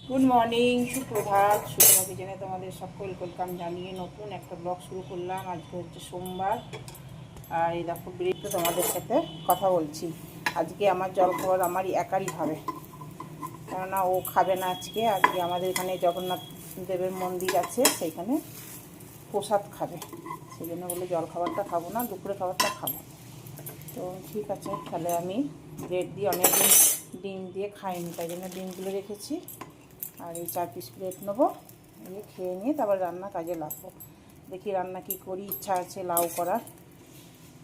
Good morning, সুপ্রভাত। সুপ্রভা কিচেনে তোমাদের সকল ওয়েলকাম জানিয়ে নতুন একটা ব্লগ শুরু করলাম। আজকে হচ্ছে সোমবার, আর এই দেখো ব্রেড তো তোমাদের সাথে কথা বলছি। আজকে আমার জলখাবার আমারই একারই হবে, কেননা ও খাবে না। আজকে আমাদের এখানে জগন্নাথ দেবের মন্দির আছে, সেইখানে প্রসাদ খাবে, সেই জন্য বলে জলখাবারটা খাবো না, দুপুরে খাবারটা খাবো। তো ঠিক আছে, তাহলে আমি ব্রেড দিয়ে অনেকদিন ডিম দিয়ে খাইনি, তাই জন্য ডিমগুলো রেখেছি। আর এই 4 পিস প্লেট নেবো, নিয়ে খেয়ে নিয়ে তারপর রান্না কাজে লাগবো। দেখি রান্না কি করি, ইচ্ছা আছে লাউ করার,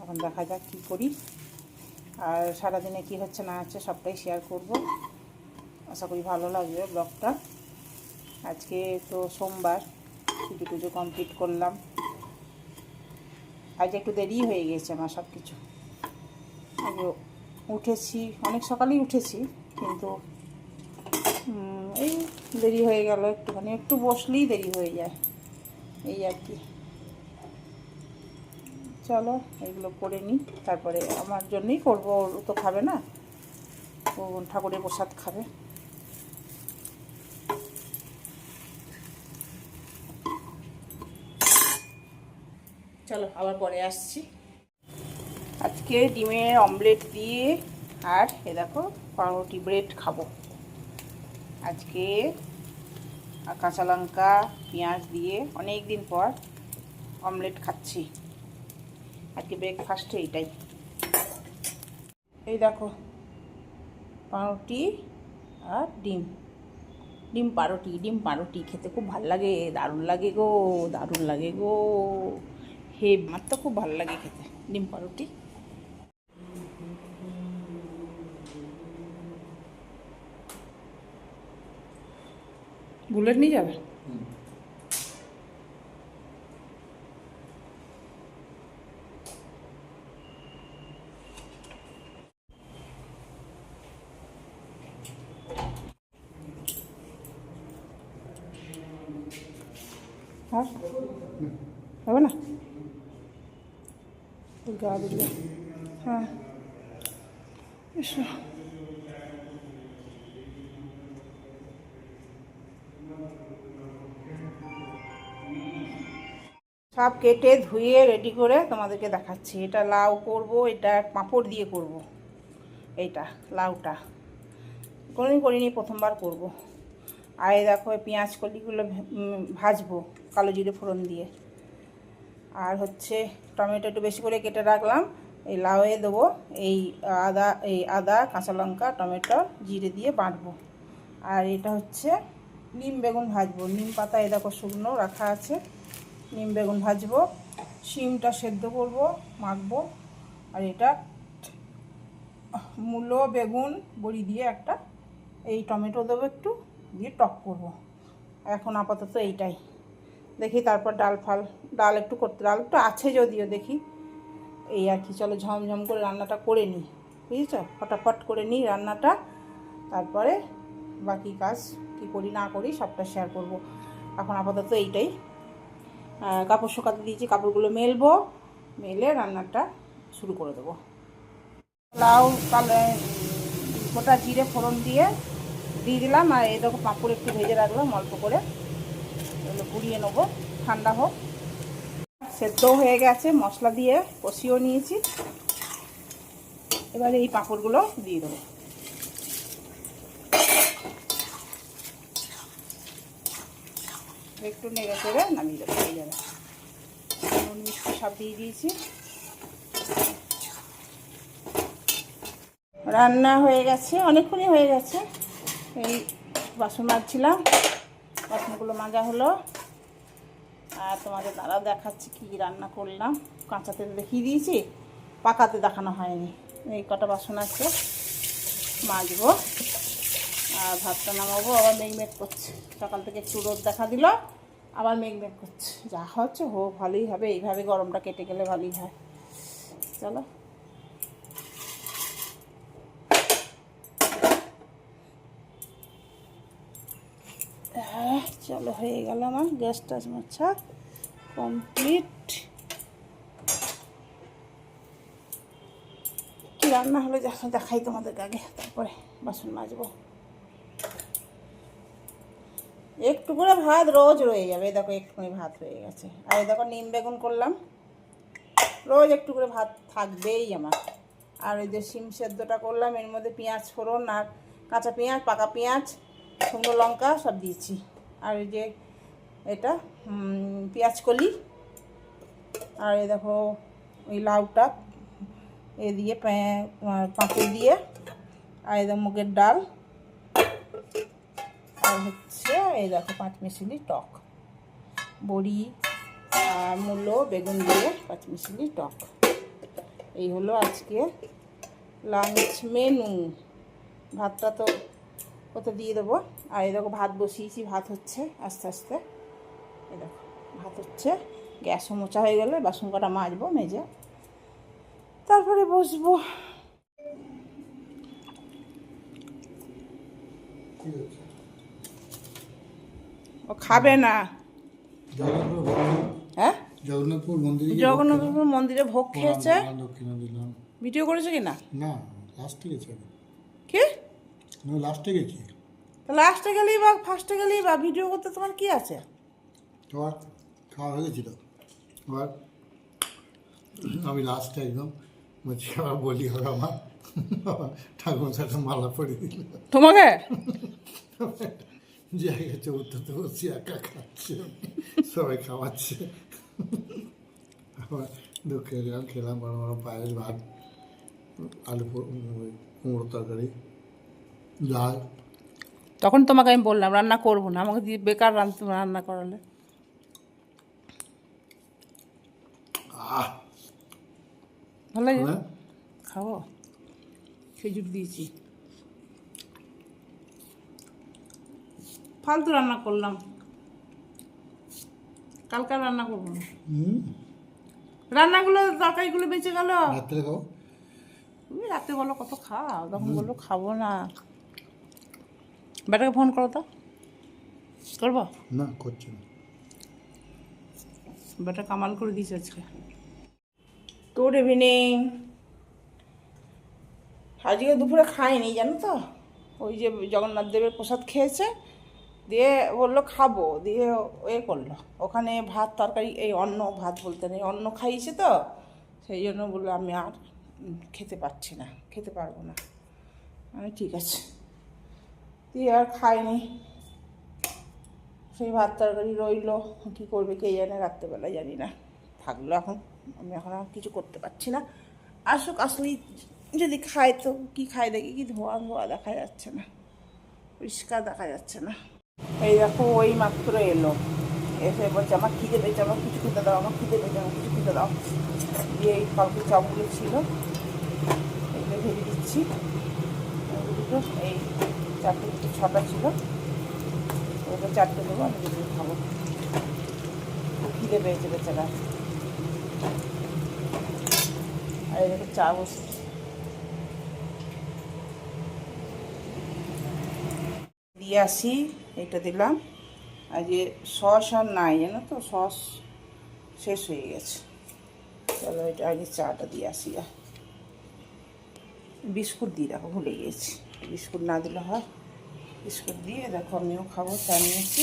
এখন দেখা যাক কী করি। আর সারাদিনে কি হচ্ছে না হচ্ছে সবটাই শেয়ার করব। আশা করি ভালো লাগবে ব্লগটা। আজকে তো সোমবার, পুজো কমপ্লিট করলাম। আজ একটু দেরি হয়ে গেছে আমার সব কিছু। আগে উঠেছি অনেক সকালেই উঠেছি, কিন্তু এই দেরি হয়ে গেল একটুখানি, একটু বসলেই দেরি হয়ে যায়, এই আর কি। চলো এগুলো করে নিই, তারপরে আমার জন্যই করবো, ও তো খাবে না, ও ঠাকুরের প্রসাদ খাবে। চলো আবার পরে আসছি। আজকে ডিমের অমলেট দিয়ে আর এ দেখো পাউরুটি ব্রেড খাবো আজকে। কাঁচা লঙ্কা পেঁয়াজ দিয়ে অনেক দিন পর অমলেট খাচ্ছি আজকে, ব্রেকফাস্টে এইটাই। এই দেখো পাউরুটি আর ডিম, ডিম পাউরুটি খেতে খুব ভালো লাগে, দারুণ লাগে গো, দারুণ লাগে গো। আমার তো খুব ভালো লাগে খেতে ডিম পাউরুটি। বুলেট নিয়ে যাবে? হ্যাঁ হবে না, গা দিলে। হ্যাঁ এসো। সব কেটে ধুয়ে রেডি করে তোমাদেরকে দেখাচ্ছি। এটা লাউ করব, এটা পাঁপড় দিয়ে করব। এইটা লাউটা কোনোদিন করিনি, প্রথমবার করব। আর এই দেখো পেঁয়াজ কলিগুলো ভাজবো কালো জিরে ফোড়ন দিয়ে। আর হচ্ছে টমেটো একটু বেশি করে কেটে রাখলাম, এই লাউয়ে দেবো। আদা কাঁচা লঙ্কা টমেটো জিরে দিয়ে বাটবো। আর এটা হচ্ছে নিম বেগুন ভাজবো, নিম পাতা এই দেখো শুকনো রাখা আছে, নিম বেগুন ভাজবো। শিমটা সেদ্ধ করব, মাখবো। আর এটা মূলো বেগুন বড়ি দিয়ে একটা, এই টমেটো দেবো একটু, দিয়ে টক করব। এখন আপাতত এইটাই দেখি, তারপর ডাল একটু করতে, ডাল একটু আছে যদিও, দেখি এই আর কি। চলো ঝমঝম করে রান্নাটা করে নিই, বুঝেছ, ফটাফট করে নিই রান্নাটা, তারপরে বাকি কাজ কি করি না করি সবটা শেয়ার করব। এখন আপাতত এইটাই। কাপড় শুকাতে দিয়েছি, কাপড়গুলো মেলবো, মেলে রান্নাটা শুরু করে দেবো। লাউ গোটা জিরে ফোড়ন দিয়ে দিলাম, আর এই দেখো পাঁপড় একটু ভেজে রাখলাম অল্প করে, এগুলো গুঁড়িয়ে নেবো, ঠান্ডা হোক। সেদ্ধও হয়ে গেছে, মশলা দিয়ে কষিয়েও নিয়েছি। এবারে এই পাঁপড়গুলো দিয়ে দেবো, একটু নেড়ে চেড়ে নামিয়ে দেবো, হয়ে যাবে। নুন মিষ্টি সব দিয়ে দিয়েছি। রান্না হয়ে গেছে, অনেকক্ষণই হয়ে গেছে। এই বাসন মাজছিলাম, বাসনগুলো মাজা হলো। আর তোমাদের দাঁড়াও দেখাচ্ছি কী রান্না করলাম। কাঁচাতে দেখিয়ে দিয়েছি, পাকাতে দেখানো হয়নি। এই কটা বাসন আছে, মাজবো আর ভাতটা নামাবো। আবার মেঘ করছে, সকাল থেকে একটু রোদ দেখা দিল, আবার মেঘ করছে। যা হচ্ছে হোক, ভালোই হবে, এইভাবে গরমটা কেটে গেলে ভালোই হয়। চলো চলো, হয়ে গেল আমার গ্যাস টাস মোছা কমপ্লিট। কি রান্না হলে দেখাই তোমাদেরকে আগে, তারপরে বাসন মাজবো। একটু করে ভাত রোজ রয়ে যাবে। দেখো একটুখানি ভাত হয়ে গেছে। আর এই দেখো নিম বেগুন করলাম, রোজ একটু করে ভাত থাকবেই আমার। আর ওই যে শিম সেদ্ধটা করলাম, এর মধ্যে পেঁয়াজ ফোড়ন আর কাঁচা পেঁয়াজ, পাকা পেঁয়াজ, শুকনো লঙ্কা সব দিয়েছি। আর এই যে এটা পেঁয়াজ কলি, আর এই দেখো ওই লাউটা এ দিয়ে পাঁপড় দিয়ে, আর এই দেখো মুগের ডাল, আর হচ্ছে এই দেখো 5 মিশালি টক, বড়ি আর মূলো বেগুন দিয়ে 5 মিশালি টক। এই হলো আজকে লাঞ্চ মেনু। ভাতটা তো ওতে দিয়ে দেবো। আর এই দেখো ভাত বসিয়েছি, ভাত হচ্ছে আস্তে আস্তে। এই দেখো ভাত হচ্ছে, গ্যাসও মোচা হয়ে গেলে বাসন কটা মাজবো, মেজে তারপরে বসবো। ও খাবে না। হ্যাঁ, জগন্নাথপুর মন্দিরে ভোগ খেয়েছে। ভিডিও করেছে কিনা? না, লাস্টে গেছে। কি লাস্টে গেছি? লাস্টে গেলেই বা ফার্স্টে গেলেই বা ভিডিও করতে তোমার কি আছে? তোমার খাওয়া হয়ে গেছিল। এবার আমি লাস্টে একদম আবার বলি হবে আমার ঠাকুর সাথে মালা পরে দিল তোমাকে। জায়গা চৌদ্দতে বসে একা খাচ্ছে, সবাই খাওয়াচ্ছে। আবার ঢুকে গেলাম, খেলাম বড় বড় পায়েস, ভাত, আলু কুমড়ো তরকারি, ডাল। তখন তোমাকে আমি বললাম রান্না করবো না, আমাকে দিয়ে বেকার রান্না করালে। ভালো লাগে, খাবো। খেজুর দিয়েছি, ফালতু রান্না করলাম, কালকে রান্না করবো না। রান্নাগুলো তরকারিগুলো বেঁচে গেল। রাত্রে খাও, তুমি রাতে বলো কত খাও, তখন বললো খাবো না। বেটাকে ফোন করো তো। করবো না, করছি না। বেটা কামাল করে দিয়েছে আজকে। Good evening. আজকে দুপুরে খাইনি জানো তো, ওই যে জগন্নাথ দেবের প্রসাদ খেয়েছে, দিয়ে বললো খাবো, দিয়ে করলো ওখানে ভাত তরকারি, এই অন্ন ভাত বলতে নেই, অন্ন খাইয়েছে তো, সেই জন্য বললো আমি আর খেতে পারছি না, খেতে পারবো না। আমি ঠিক আছে, দিয়ে আর খাইনি। সেই ভাত তরকারি রইলো, কী করবে কে জানে, রাত্রেবেলায় জানি না, থাকলো এখন। আমি এখন আর কিছু করতে পারছি না। আসুক, আসলেই যদি খায় তো কি খায় দেখি, কি ধোয়া ধোয়া দেখা যাচ্ছে না, পরিষ্কার দেখা যাচ্ছে না। এই দেখো ওই মাত্র এলো, এসে বলছে আমার খিদে পেয়েছে, আমার কিছু খেতে দাও, আমার খিদে পেয়েছে, আমার কিছু খেতে দাও। দিয়ে এই কালকে চপগুলো ছিল, এগুলো ভেজে দিচ্ছি। দুটো এই 4টে 6টা ছিল, ওগুলো 4টে দেবো, আমি দুটো খাবো। খিদে পেয়েছে বেচারা। আর এদিকে চা বসে দিয়ে আসি, এটা দিলাম। আর যে সস আর নাই জানো তো, সস শেষ হয়ে গেছে। চলো এটা আগে চাটা দিয়ে আসি। আর বিস্কুট দিয়ে দেখো ভুলে গিয়েছি, বিস্কুট না দিলে হয়। বিস্কুট দিয়ে দেখো আমিও খাবো, চা নিয়েছি।